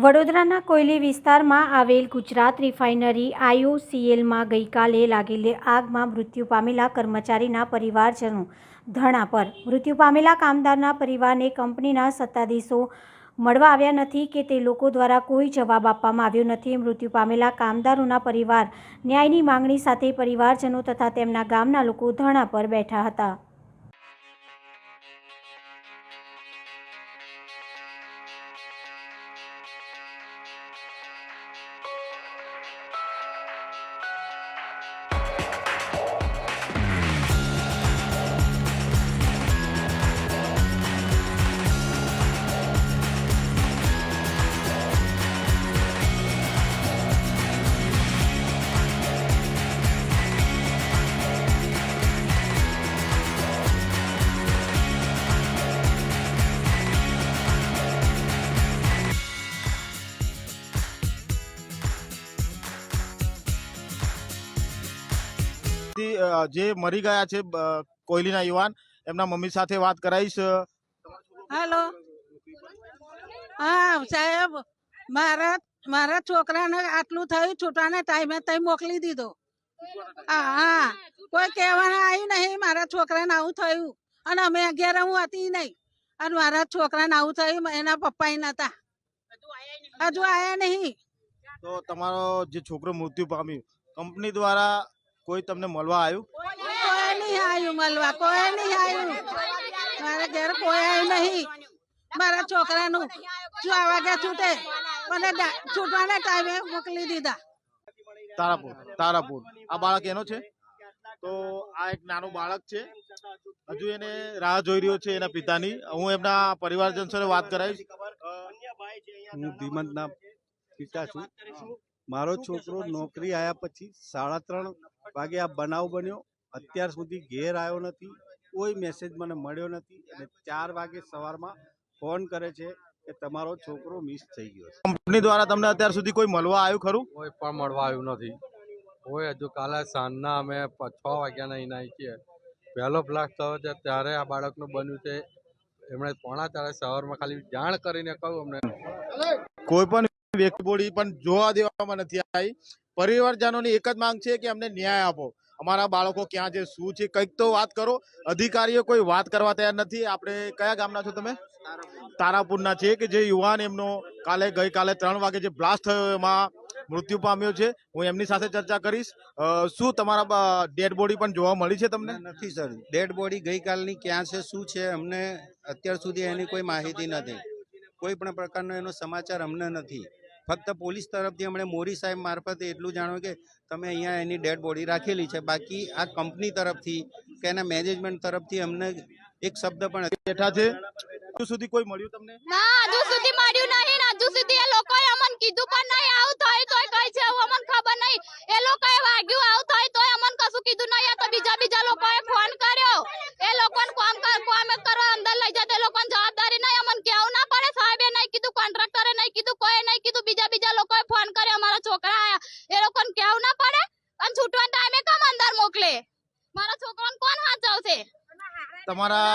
વડોદરાના કોયલી વિસ્તારમાં આવેલ ગુજરાત રિફાઇનરી IOCLમાં ગઈકાલે લાગેલી આગમાં મૃત્યુ પામેલા કર્મચારીના પરિવારજનો ધરણા પર। મૃત્યુ પામેલા કામદારના પરિવારને કંપનીના સત્તાધીશો મળવા આવ્યા નથી કે તે લોકો દ્વારા કોઈ જવાબ આપવામાં આવ્યો નથી। મૃત્યુ પામેલા કામદારોના પરિવાર ન્યાયની માંગણી સાથે પરિવારજનો તથા તેમના ગામના લોકો ધરણા પર બેઠા હતા। જે મરી ગયા છે કોયલીના યુવાન, એમના મમ્મી સાથે વાત કરાઈશ। હેલો, હા સાહેબ, મારા છોકરાને આટલું થયું, છૂટવાના ટાઈમે તઈ મોકલી દીધો। હા, કોઈ કહેવાના આવ્યું નહીં, મારા છોકરાને આવું થયું અને અમે ઘેર હું હતી નહીં અને મારા છોકરાને આવું થયું, એના પપ્પા નતા, હજુ આયા નહીં। તો તમારો જે છોકરો મૃત્યુ પામ્યું, કંપની દ્વારા કોઈ તમને મળવા આવ્યું? કોઈ નહીં આવ્યું મળવા, કોઈ નહીં આવ્યું, મારા ઘેર કોઈ આવ્યું નહીં। મારા છોકરાનું 4 વાગે છૂટે, મને છૂટવાના ટાઈમે મોકલી દીધા। તારાપુર આ બાળક એનો છે? તો આ એક નાનું બાળક છે, હજુ એને રાહ જોઈ રહ્યો છે એના પિતાની। હું એમના પરિવારજન સાથે વાત કરાવીશ। હું ધીમંતના પિતા છું। મારો છોકરો નોકરી આવ્યા પછી 3:30 વાગે આ બનાવ બન્યો, અત્યાર સુધી ઘેર આવ્યો નથી, કોઈ મેસેજ મને મળ્યો નથી અને 4 વાગે સવારમાં ફોન કરે છે કે તમારો છોકરો મિસ થઈ ગયો છે। કંપની દ્વારા તમને અત્યાર સુધી કોઈ મળવા આવ્યું ખરું? કોઈ પણ મળવા આવ્યું નથી કોઈ। હજુ કાલે સાંજના અમે 6 વાગ્યાના અહીંયા છીએ, પહેલો બ્લાસ્ટ થયો છે ત્યારે આ બાળકનું બન્યું છે। એમણે 3:45 સવારમાં ખાલી જાણ કરીને કહ્યું અમને। કોઈ પણ વ્યક્તિ બોડી પણ જોવા દેવામાં નથી આવી। પરિવારજનોની એક જ માંગ છે કે અમને ન્યાય આપો, અમારા બાળકો ક્યાં છે, શું છે, કંઈક તો વાત કરો। અધિકારીઓ કોઈ વાત કરવા તૈયાર નથી। આપણે કયા ગામના છો તમે? તારાપુરના છે કે જે યુવાન એમનો ગઈકાલે 3 વાગે જે બ્લાસ્ટ થયો એમાં મૃત્યુ પામ્યો છે। હું એમની સાથે ચર્ચા કરીશ। શું તમારા ડેડ બોડી પણ જોવા મળી છે તમને? નથી સર, ડેડ બોડી ગઈકાલની ક્યાં છે, શું છે, અમને અત્યાર સુધી એની કોઈ માહિતી નથી, કોઈ પણ પ્રકારનો એનો સમાચાર અમને નથી। ફક્ત પોલીસ તરફથી અમને મોરી સાહેબ મારફતે એટલું જાણ્યું કે તમે અહીંયા એની ડેડ બોડી રાખેલી છે, બાકી આ કંપની તરફથી કે એના મેનેજમેન્ટ તરફથી અમને એક શબ્દ પણ બેઠા છે। હજુ સુધી કોઈ મળ્યું તમને? ના, હજુ સુધી મળ્યું નહીં, હજુ સુધી એ લોકોએ અમને કીધું પણ નહીં। આવું થયું તોય કઈ છે અમને ખબર નહીં, એ લોકોએ વાગ્યું આવું થયું તોય અમને કશું કીધું નહીં। તો બીજા લોકોએ ફોન કર્યો, એ લોકોને કામ કરવા અંદર લઈ જાય, એ લોકોને જવાબદારી નહીં, અમને કેવું ના પડે? સાહેબે નહીં કીધું, કોન્ટ્રાક્ટરે નહીં કીધું, કોઈ નહીં કીધું, બીજા લોકોએ ફોન કર્યો, અમારા છોકરા આયા, એ લોકોને કેવું ના પડે? અને છૂટવાના ટાઈમે કેમ અંદર મોકલે? મારા છોકરાને કોણ હાચવશે? તમારા